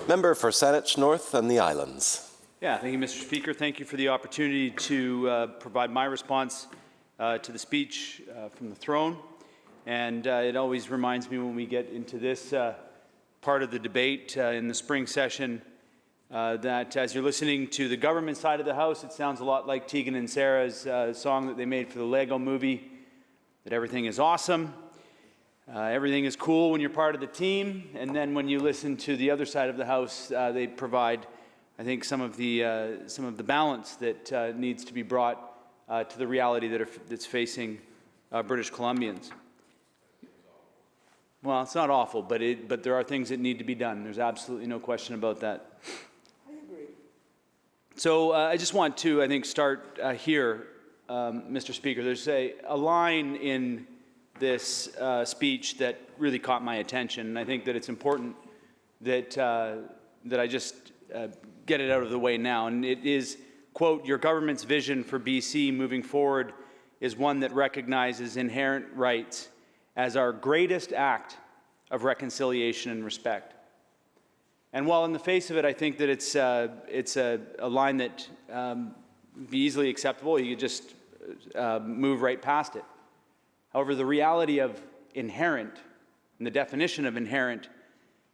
Member for Saanich North and the Islands. Yeah, thank you, Mr. Speaker. Thank you for the opportunity to provide my response to the speech from the throne. And it always reminds me when we get into this part of the debate in the spring session that as you're listening to the government side of the House, it sounds a lot like Tegan and Sara's song that they made for the Lego movie, that everything is awesome. Everything is cool when you're part of the team, and then when you listen to the other side of the House, they provide, I think, some of the balance that needs to be brought to the reality that's facing British Columbians. Well, it's not awful, but there are things that need to be done. There's absolutely no question about that. I agree. So I just want to, I think, start here, Mr. Speaker. There's a line in this speech that really caught my attention, and I think that it's important that I just get it out of the way now. And it is, quote, "Your government's vision for BC moving forward is one that recognizes inherent rights as our greatest act of reconciliation and respect." And while in the face of it, I think that it's a line that would be easily acceptable. You could just move right past it. However, the reality of inherent, and the definition of inherent,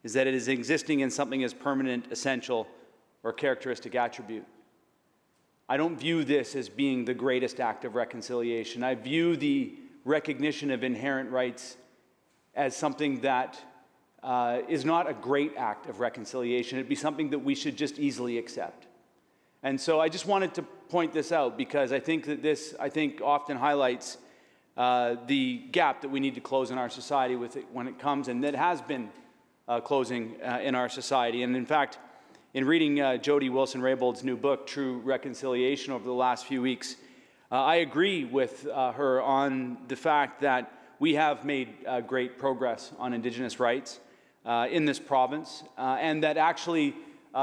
is that it is existing in something as permanent, essential, or characteristic attribute. I don't view this as being the greatest act of reconciliation. I view the recognition of inherent rights as something that is not a great act of reconciliation. It'd be something that we should just easily accept. And so I just wanted to point this out because I think that this, often highlights the gap that we need to close in our society with it when it comes, and that has been closing in our society. And in fact, in reading Jody Wilson-Raybould's new book, True Reconciliation, over the last few weeks, I agree with her on the fact that we have made great progress on Indigenous rights in this province, and that actually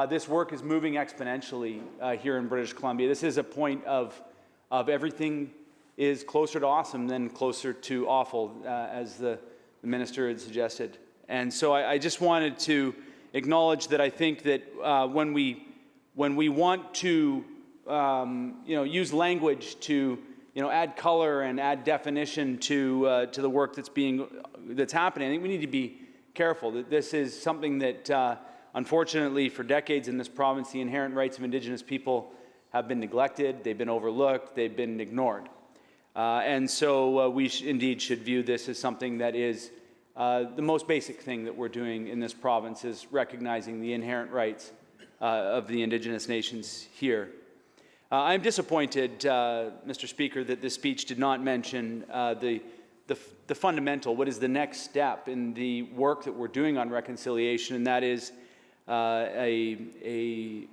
this work is moving exponentially here in British Columbia. This is a point of everything is closer to awesome than closer to awful, as the minister had suggested. And so I just wanted to acknowledge that I think that when we want to use language to add color and add definition to the work that's happening, I think we need to be careful that this is something that unfortunately for decades in this province, the inherent rights of Indigenous people have been neglected, they've been overlooked, they've been ignored. And so we indeed should view this as something that is the most basic thing that we're doing in this province, is recognizing the inherent rights of the Indigenous nations here. I'm disappointed, Mr. Speaker, that this speech did not mention the fundamental, what is the next step in the work that we're doing on reconciliation, and that is a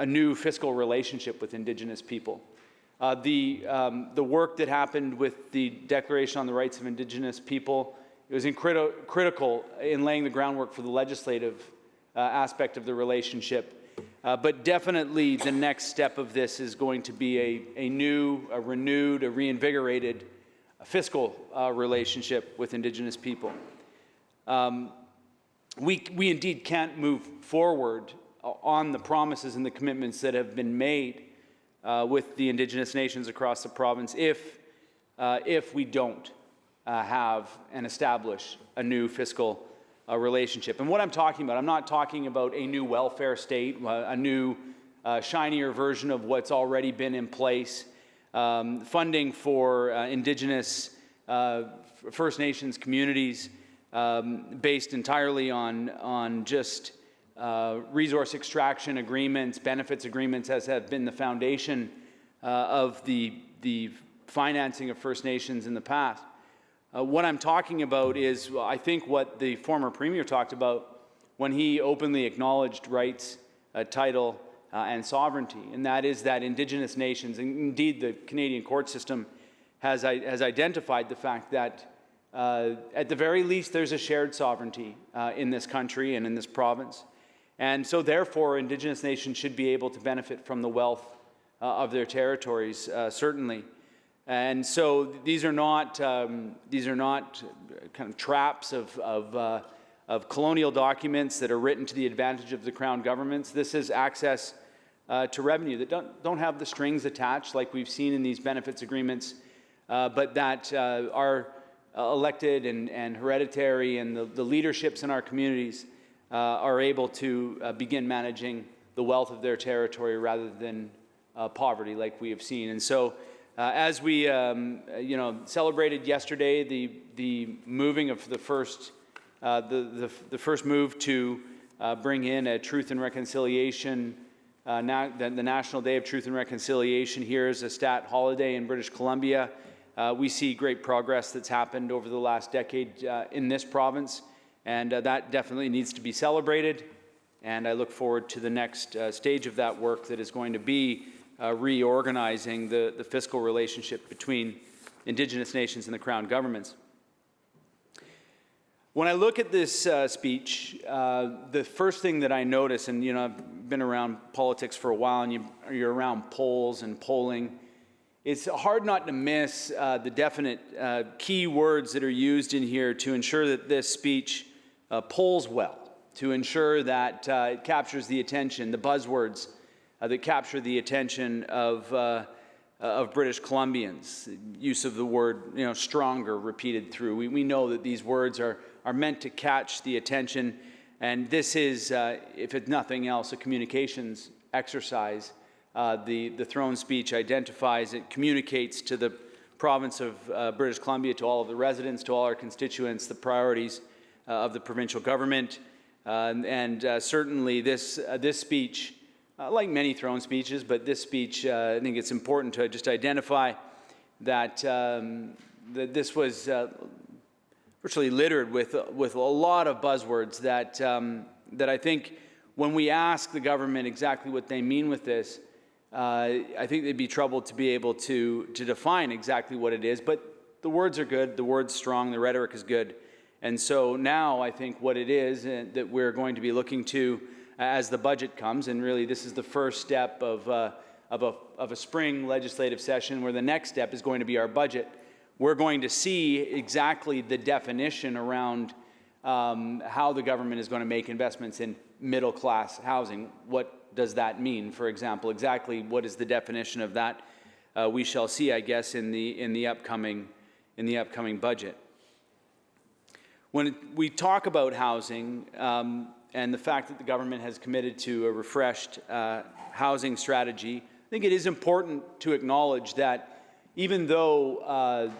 new fiscal relationship with Indigenous people. The work that happened with the Declaration on the Rights of Indigenous People, it was critical in laying the groundwork for the legislative aspect of the relationship. But definitely the next step of this is going to be a new, a renewed, a reinvigorated fiscal relationship with Indigenous people. We indeed can't move forward on the promises and the commitments that have been made with the Indigenous nations across the province if we don't have and establish a new fiscal relationship. And what I'm talking about, I'm not talking about a new welfare state, a new shinier version of what's already been in place. Funding for Indigenous First Nations communities based entirely on just resource extraction agreements, benefits agreements, as have been the foundation of the financing of First Nations in the past. What I'm talking about is, I think, what the former Premier talked about when he openly acknowledged rights, title, and sovereignty, and that is that Indigenous nations, and indeed the Canadian court system, has identified the fact that at the very least there's a shared sovereignty in this country and in this province. And so therefore Indigenous nations should be able to benefit from the wealth of their territories, certainly. And so these are not kind of traps of colonial documents that are written to the advantage of the Crown governments. This is access to revenue that don't have the strings attached like we've seen in these benefits agreements, but that are elected and hereditary, and the leaderships in our communities are able to begin managing the wealth of their territory rather than poverty like we have seen. And so as we celebrated yesterday the moving of the first move to bring in a Truth and Reconciliation, the National Day of Truth and Reconciliation here is a stat holiday in British Columbia. We see great progress that's happened over the last decade in this province, and that definitely needs to be celebrated. And I look forward to the next stage of that work that is going to be reorganizing the fiscal relationship between Indigenous nations and the Crown governments. When I look at this speech, the first thing that I notice, and I've been around politics for a while, and you're around polls and polling, it's hard not to miss the definite key words that are used in here to ensure that this speech polls well, to ensure that it captures the attention, the buzzwords that capture the attention of British Columbians. Use of the word, stronger repeated through. We know that these words are meant to catch the attention, and this is, if it's nothing else, a communications exercise. The throne speech identifies, it communicates to the province of British Columbia, to all of the residents, to all our constituents, the priorities of the provincial government. Certainly this speech, like many throne speeches, but this speech, I think it's important to just identify that, that this was virtually littered with a lot of buzzwords that I think when we ask the government exactly what they mean with this, I think they'd be troubled to be able to define exactly what it is. But the words are good, the word's strong, the rhetoric is good. And so now I think what it is that we're going to be looking to as the budget comes, and really this is the first step of a spring legislative session, where the next step is going to be our budget. We're going to see exactly the definition around how the government is going to make investments in middle-class housing. What does that mean? For example, exactly what is the definition of that? We shall see, I guess, in the upcoming budget. When we talk about housing and the fact that the government has committed to a refreshed housing strategy, I think it is important to acknowledge that even though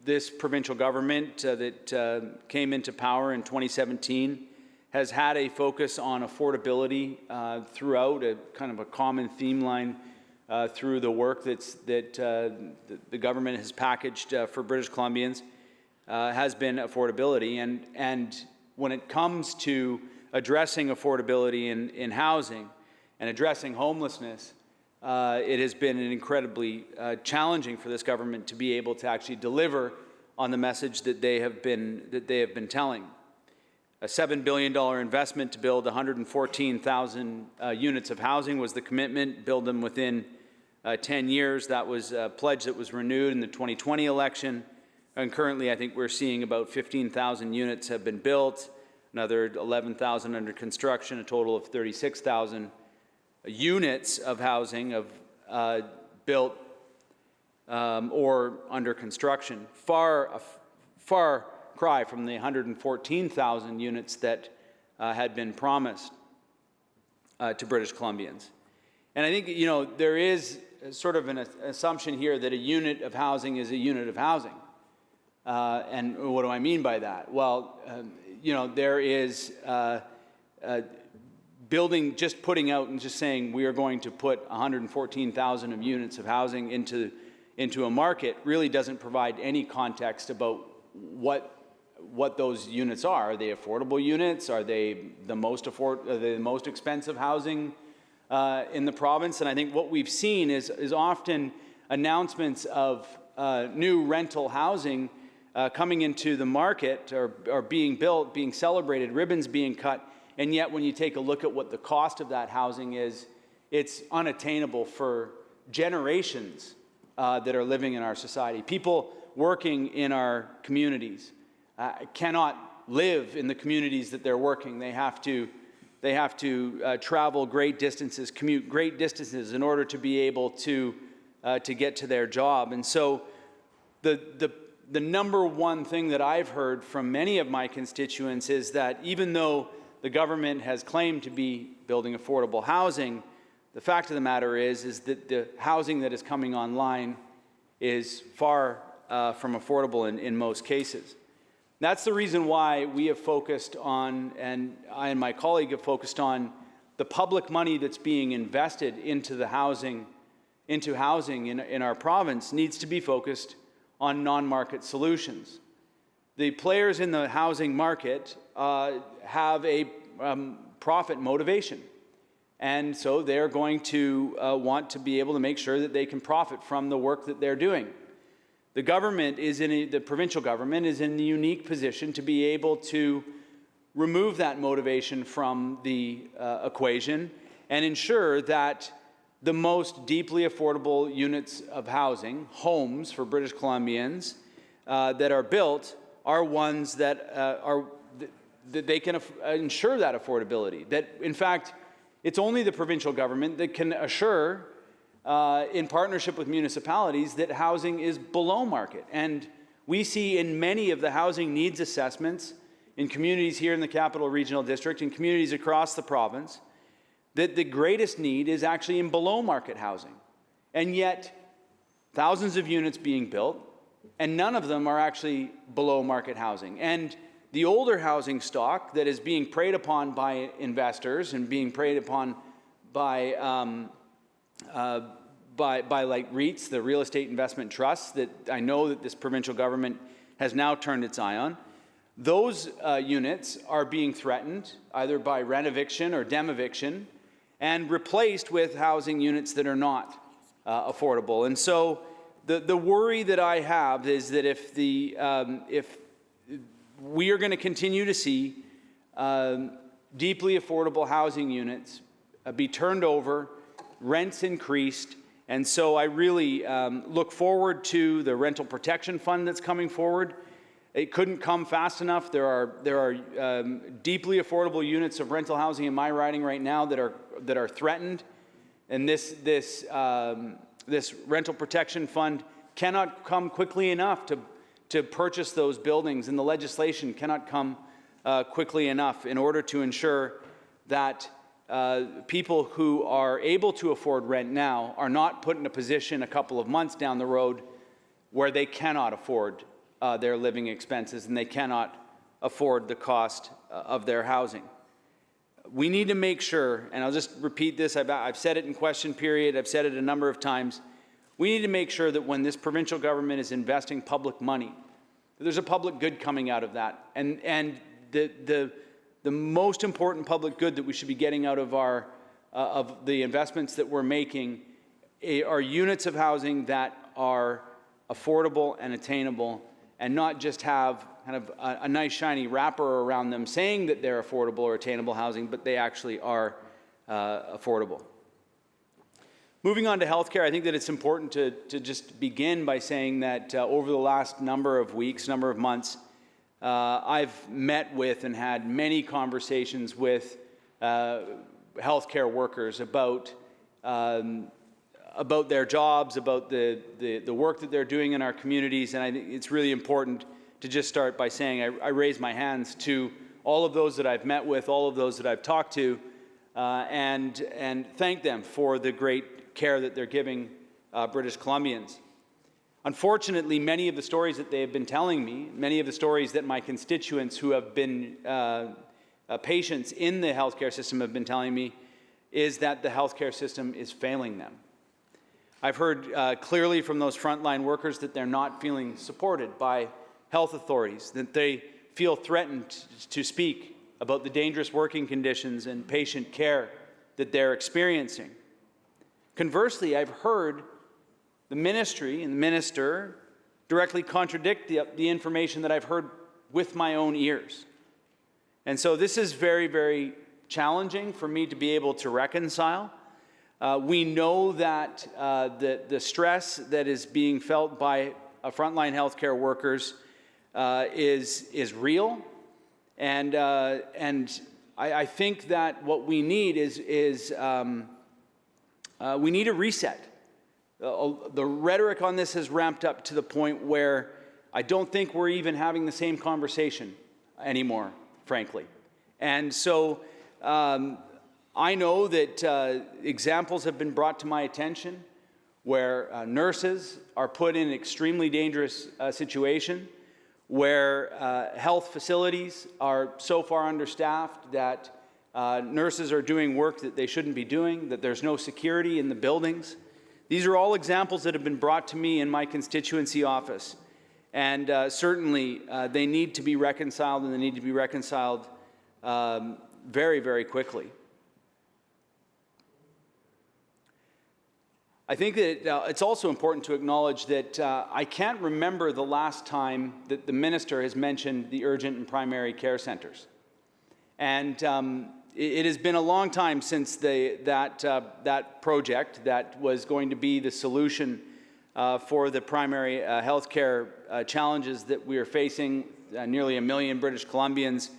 this provincial government that came into power in 2017 has had a focus on affordability throughout, a kind of a common theme line through the work that the government has packaged for British Columbians, has been affordability. And when it comes to addressing affordability in housing and addressing homelessness, it has been incredibly challenging for this government to be able to actually deliver on the message that they have been telling. A $7 billion investment to build 114,000 units of housing was the commitment. Build them within 10 years. That was a pledge that was renewed in the 2020 election. And currently, I think we're seeing about 15,000 units have been built, another 11,000 under construction, a total of 36,000 units of housing built or under construction. Far cry from the 114,000 units that had been promised to British Columbians. And I think, there is sort of an assumption here that a unit of housing is a unit of housing. And what do I mean by that? Well, there is building, just putting out and just saying we are going to put 114,000 of units of housing into a market really doesn't provide any context about what those units are. Are they affordable units? Are they the most expensive housing in the province? And I think what we've seen is often announcements of new rental housing coming into the market or being built, being celebrated, ribbons being cut, and yet when you take a look at what the cost of that housing is, it's unattainable for generations that are living in our society. People working in our communities cannot live in the communities that they're working. They have to travel great distances, commute great distances in order to be able to get to their job. And so the number one thing that I've heard from many of my constituents is that even though the government has claimed to be building affordable housing, the fact of the matter is that the housing that is coming online is far from affordable in most cases. That's the reason why we have focused on, and I and my colleague have focused on, the public money that's being invested into housing in our province needs to be focused on non-market solutions. The players in the housing market have a profit motivation, and so they're going to want to be able to make sure that they can profit from the work that they're doing. The government the provincial government is in the unique position to be able to remove that motivation from the equation and ensure that the most deeply affordable units of housing, homes for British Columbians, that are built are ones that that they can ensure that affordability. That, in fact, it's only the provincial government that can assure, in partnership with municipalities, that housing is below market. And we see in many of the housing needs assessments in communities here in the Capital Regional District and communities across the province that the greatest need is actually in below market housing. And yet, thousands of units being built, and none of them are actually below market housing. And the older housing stock that is being preyed upon by investors and being preyed upon by like REITs, the real estate investment trusts, that I know that this provincial government has now turned its eye on, those units are being threatened either by rent eviction or dem eviction and replaced with housing units that are not affordable. And so the worry that I have is that if we are going to continue to see deeply affordable housing units be turned over, rents increased, and so I really look forward to the rental protection fund that's coming forward. It couldn't come fast enough. There are deeply affordable units of rental housing in my riding right now that are threatened, and this rental protection fund cannot come quickly enough to purchase those buildings, and the legislation cannot come quickly enough in order to ensure that people who are able to afford rent now are not put in a position a couple of months down the road where they cannot afford their living expenses and they cannot afford the cost of their housing. We need to make sure, and I'll just repeat this, I've said it in question period, I've said it a number of times, we need to make sure that when this provincial government is investing public money, that there's a public good coming out of that. And the most important public good that we should be getting out of of the investments that we're making are units of housing that are affordable and attainable, and not just have kind of a nice shiny wrapper around them saying that they're affordable or attainable housing, but they actually are affordable. Moving on to healthcare, I think that it's important to just begin by saying that over the last number of weeks, number of months, I've met with and had many conversations with healthcare workers about their jobs, about the work that they're doing in our communities, and I think it's really important to just start by saying I raise my hands to all of those that I've met with, all of those that I've talked to, and thank them for the great care that they're giving British Columbians. Unfortunately, many of the stories that they have been telling me, many of the stories that my constituents who have been patients in the healthcare system have been telling me, is that the healthcare system is failing them. I've heard clearly from those frontline workers that they're not feeling supported by health authorities, that they feel threatened to speak about the dangerous working conditions and patient care that they're experiencing. Conversely, I've heard the ministry and the minister directly contradict the information that I've heard with my own ears. And so this is very, very challenging for me to be able to reconcile. We know that the stress that is being felt by frontline healthcare workers is real. And I think that what we need is we need a reset. The rhetoric on this has ramped up to the point where I don't think we're even having the same conversation anymore, frankly. And so I know that examples have been brought to my attention where nurses are put in an extremely dangerous situation, where health facilities are so far understaffed that nurses are doing work that they shouldn't be doing, that there's no security in the buildings. These are all examples that have been brought to me in my constituency office. And certainly they need to be reconciled, and they need to be reconciled very, very quickly. I think that it's also important to acknowledge that I can't remember the last time that the minister has mentioned the urgent and primary care centers. And it has been a long time since that project that was going to be the solution for the primary health care challenges that we are facing. Nearly 1 million British Columbians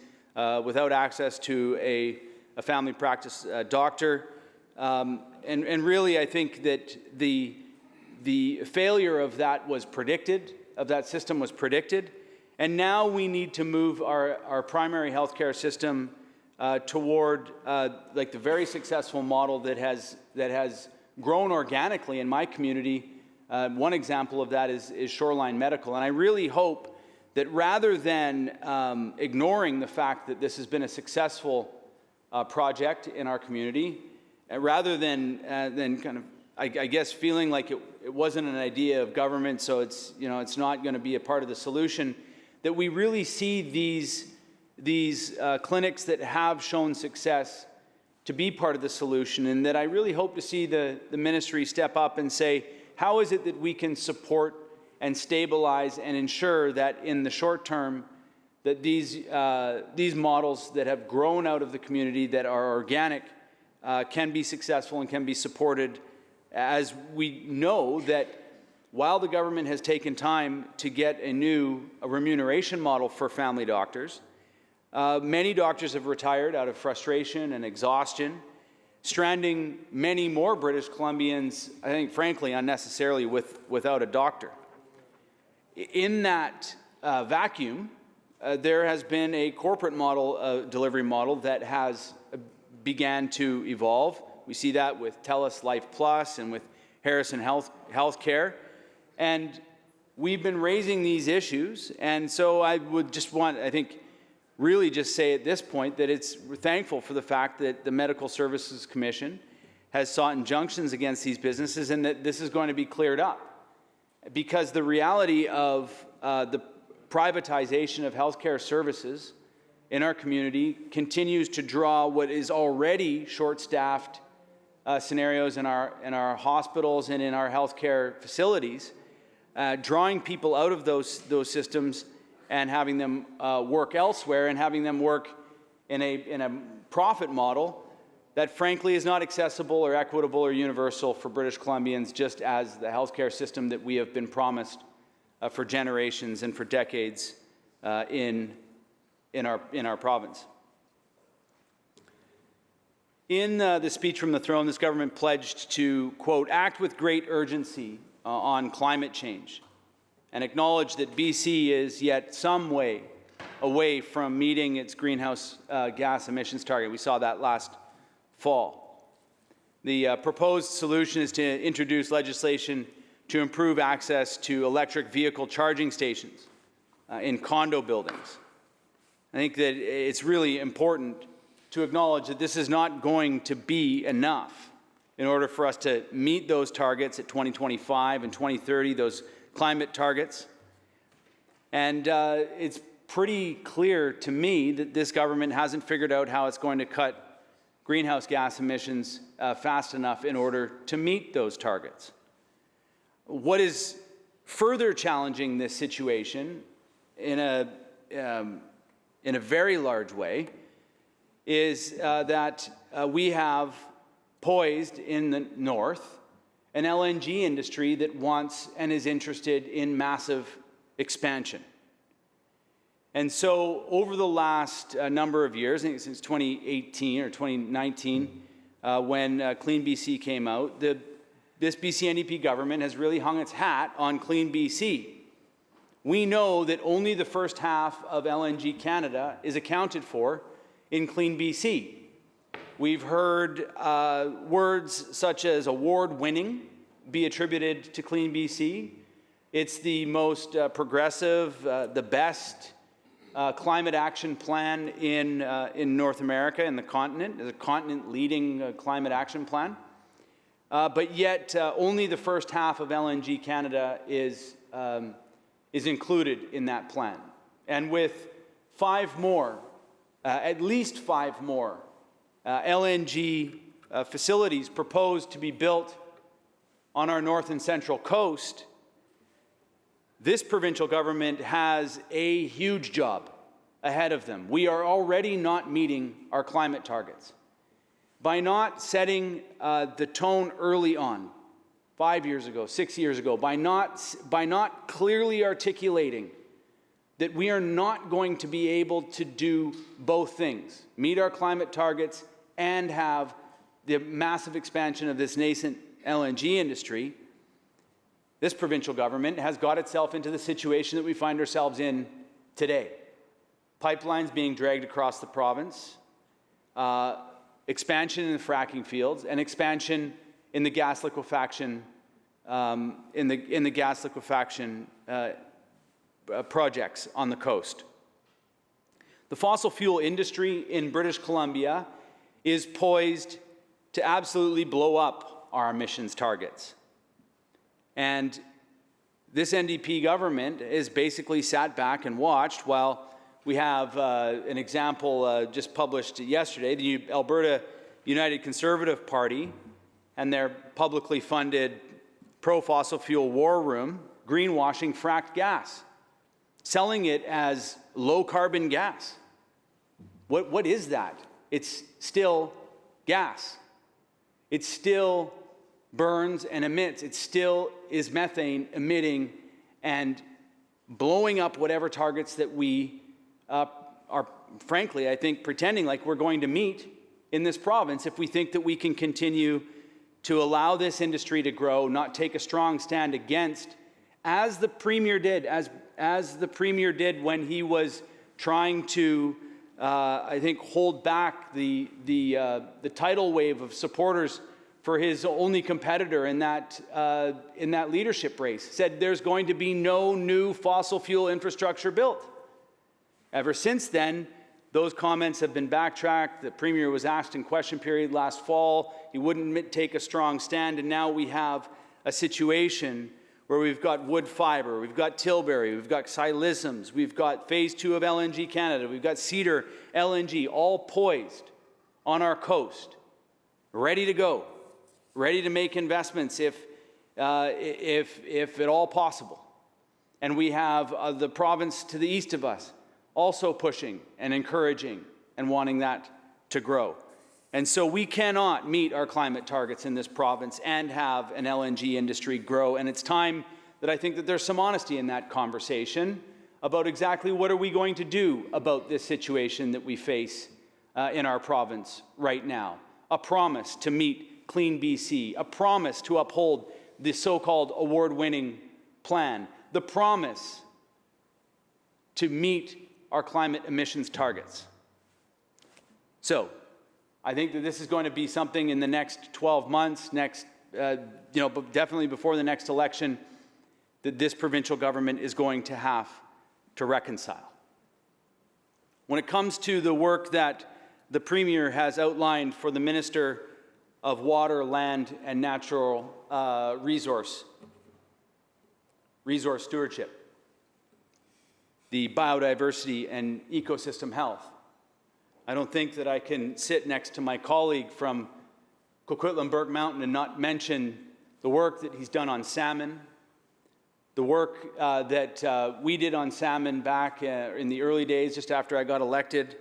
without access to a family practice doctor. And really, I think that the failure of that was predicted, of that system was predicted, and now we need to move our primary healthcare system toward like the very successful model that has grown organically in my community. One example of that is Shoreline Medical, and I really hope that rather than ignoring the fact that this has been a successful project in our community, rather than kind of, I guess, feeling like it wasn't an idea of government, so it's not going to be a part of the solution, that we really see these clinics that have shown success to be part of the solution, and that I really hope to see the ministry step up and say, how is it that we can support and stabilize and ensure that in the short term that these models that have grown out of the community, that are organic, can be successful and can be supported, as we know that while the government has taken time to get a remuneration model for family doctors, many doctors have retired out of frustration and exhaustion, stranding many more British Columbians, I think, frankly, unnecessarily without a doctor. In that vacuum, there has been a corporate model, delivery model that has began to evolve. We see that with TELUS Life Plus and with Harrison Healthcare. And we've been raising these issues. And so I would just want, I think, really just say at this point that we're thankful for the fact that the Medical Services Commission has sought injunctions against these businesses, and that this is going to be cleared up. Because the reality of the privatization of healthcare services in our community continues to draw what is already short-staffed scenarios in our hospitals and in our healthcare facilities, drawing people out of those systems and having them work elsewhere, and having them work in a profit model that frankly is not accessible or equitable or universal for British Columbians, just as the healthcare system that we have been promised for generations and for decades in our province. In the speech from the throne, this government pledged to, quote, act with great urgency on climate change, and acknowledge that BC is yet some way away from meeting its greenhouse gas emissions target. We saw that last fall. The proposed solution is to introduce legislation to improve access to electric vehicle charging stations in condo buildings. I think that it's really important to acknowledge that this is not going to be enough in order for us to meet those targets at 2025 and 2030, those climate targets. And it's pretty clear to me that this government hasn't figured out how it's going to cut greenhouse gas emissions fast enough in order to meet those targets. What is further challenging this situation in a very large way is that we have poised in the north an LNG industry that wants and is interested in massive expansion. And so over the last number of years, I think since 2018 or 2019, when Clean BC came out, this BC NDP government has really hung its hat on Clean BC. We know that only the first half of LNG Canada is accounted for in Clean BC. We've heard words such as award-winning be attributed to Clean BC. It's the most progressive, the best climate action plan in North America, in the continent, the continent-leading climate action plan. But yet, only the first half of LNG Canada is included in that plan. And with 5 more, at least 5 more LNG facilities proposed to be built on our north and central coast, this provincial government has a huge job ahead of them. We are already not meeting our climate targets. By not setting the tone early on, 5 years ago, 6 years ago, by not clearly articulating that we are not going to be able to do both things, meet our climate targets and have the massive expansion of this nascent LNG industry, this provincial government has got itself into the situation that we find ourselves in today. Pipelines being dragged across the province, expansion in the fracking fields, and expansion in the gas liquefaction projects on the coast. The fossil fuel industry in British Columbia is poised to absolutely blow up our emissions targets. And this NDP government has basically sat back and watched while we have an example just published yesterday, the Alberta United Conservative Party and their publicly funded pro-fossil fuel war room greenwashing fracked gas, selling it as low-carbon gas. What is that? It's still gas. It still burns and emits. It still is methane emitting and blowing up whatever targets that we are, frankly, I think, pretending like we're going to meet in this province if we think that we can continue to allow this industry to grow, not take a strong stand against, as the Premier did, as the Premier did when he was trying to, I think, hold back the tidal wave of supporters for his only competitor in that leadership race. Said there's going to be no new fossil fuel infrastructure built. Ever since then, those comments have been backtracked. The Premier was asked in question period last fall. He wouldn't take a strong stand, and now we have a situation where we've got wood fiber, we've got Tilbury, we've got Xylisms, we've got Phase 2 of LNG Canada, we've got Cedar LNG, all poised on our coast, ready to go, ready to make investments if at all possible. And we have the province to the east of us also pushing and encouraging and wanting that to grow. And so we cannot meet our climate targets in this province and have an LNG industry grow. And it's time that I think that there's some honesty in that conversation about exactly what are we going to do about this situation that we face in our province right now. A promise to meet Clean BC, a promise to uphold the so-called award-winning plan, the promise to meet our climate emissions targets. So, I think that this is going to be something in the next 12 months, but definitely before the next election, that this provincial government is going to have to reconcile. When it comes to the work that the Premier has outlined for the Minister of Water, Land, and Natural Resource Stewardship, the biodiversity and ecosystem health, I don't think that I can sit next to my colleague from Coquitlam-Burke Mountain and not mention the work that he's done on salmon, the work that we did on salmon back in the early days, just after I got elected,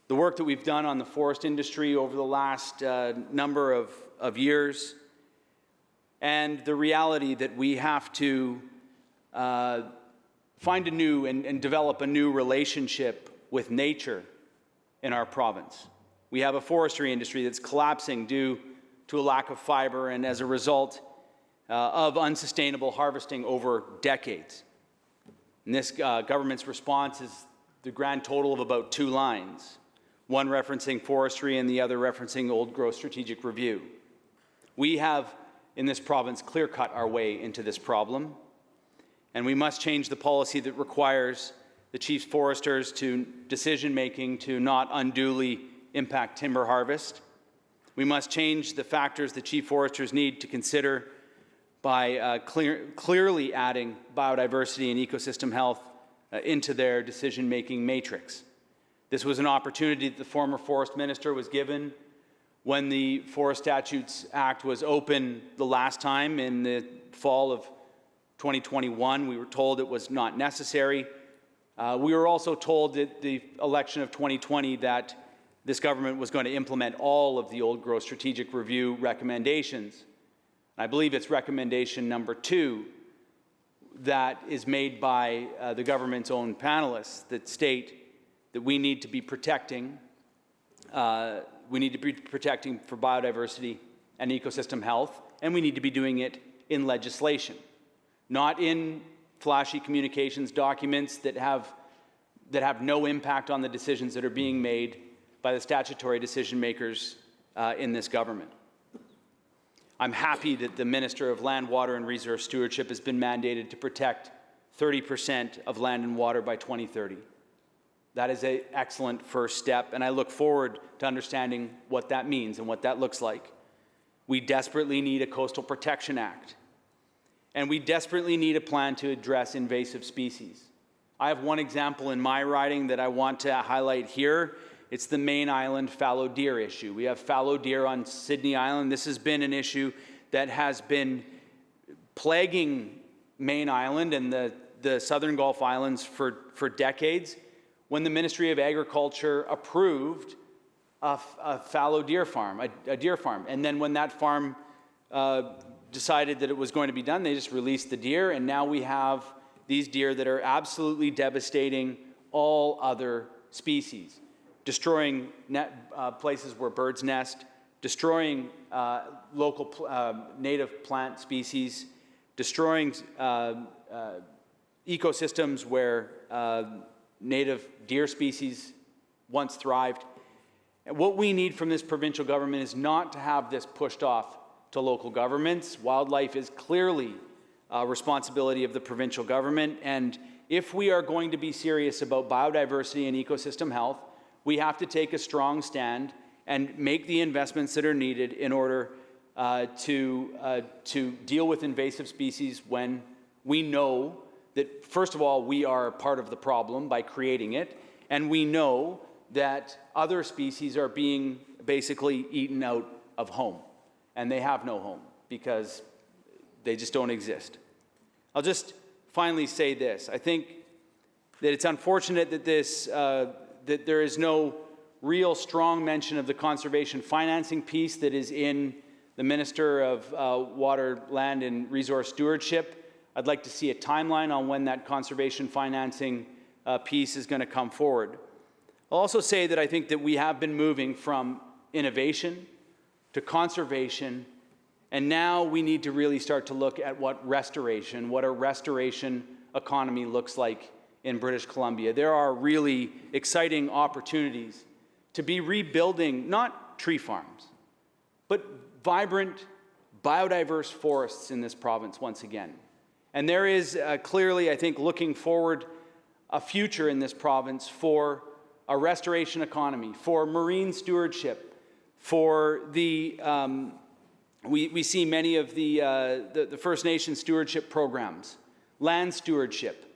the work that we've done on the forest industry over the last number of years, and the reality that we have to find a new and develop a new relationship with nature in our province. We have a forestry industry that's collapsing due to a lack of fiber and as a result of unsustainable harvesting over decades. And this government's response is the grand total of about 2 lines, one referencing forestry and the other referencing old growth strategic review. We have, in this province, clear-cut our way into this problem, and we must change the policy that requires the chief foresters to decision-making to not unduly impact timber harvest. We must change the factors the chief foresters need to consider by clearly adding biodiversity and ecosystem health into their decision-making matrix. This was an opportunity that the former forest minister was given when the Forest Statutes Act was open the last time in the fall of 2021. We were told it was not necessary. We were also told at the election of 2020 that this government was going to implement all of the old growth strategic review recommendations. I believe it's recommendation number 2 that is made by the government's own panelists that state that we need to be protecting for biodiversity and ecosystem health, and we need to be doing it in legislation, not in flashy communications documents that have no impact on the decisions that are being made by the statutory decision makers in this government. I'm happy that the Minister of Land, Water and Resource Stewardship has been mandated to protect 30% of land and water by 2030. That is an excellent first step, and I look forward to understanding what that means and what that looks like. We desperately need a Coastal Protection Act, and we desperately need a plan to address invasive species. I have one example in my riding that I want to highlight here. It's the Main Island fallow deer issue. We have fallow deer on Sydney Island. This has been an issue that has been plaguing Main Island and the Southern Gulf Islands for decades. When the Ministry of Agriculture approved a fallow deer farm, a deer farm, and then when that farm decided that it was going to be done, they just released the deer, and now we have these deer that are absolutely devastating all other species, destroying places where birds nest, destroying local native plant species, destroying ecosystems where native deer species once thrived. And what we need from this provincial government is not to have this pushed off to local governments. Wildlife is clearly a responsibility of the provincial government, and if we are going to be serious about biodiversity and ecosystem health, we have to take a strong stand and make the investments that are needed in order to deal with invasive species when we know that, first of all, we are part of the problem by creating it, and we know that other species are being basically eaten out of home, and they have no home because they just don't exist. I'll just finally say this. I think that it's unfortunate that that there is no real strong mention of the conservation financing piece that is in the Minister of Water, Land and Resource Stewardship. I'd like to see a timeline on when that conservation financing piece is going to come forward. I'll also say that I think that we have been moving from innovation to conservation, and now we need to really start to look at what a restoration economy looks like in British Columbia. There are really exciting opportunities to be rebuilding not tree farms, but vibrant, biodiverse forests in this province once again. And there is clearly, I think, looking forward, a future in this province for a restoration economy, for marine stewardship, for the we see many of the First Nation stewardship programs, land stewardship.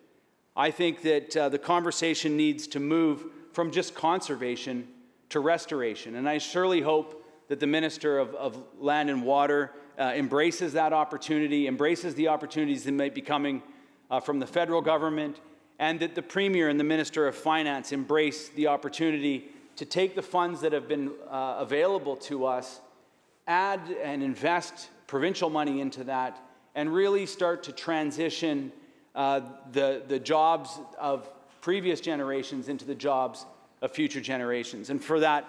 I think that the conversation needs to move from just conservation to restoration. And I surely hope that the Minister of Land and Water embraces that opportunity, embraces the opportunities that might be coming from the federal government, and that the Premier and the Minister of Finance embrace the opportunity to take the funds that have been available to us, add and invest provincial money into that, and really start to transition the jobs of previous generations into the jobs of future generations. And for that,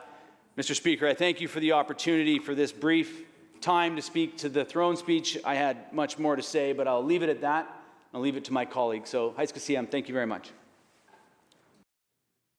Mr. Speaker, I thank you for the opportunity for this brief time to speak to the throne speech. I had much more to say, but I'll leave it at that. I'll leave it to my colleagues. So, Haiskasiam, thank you very much.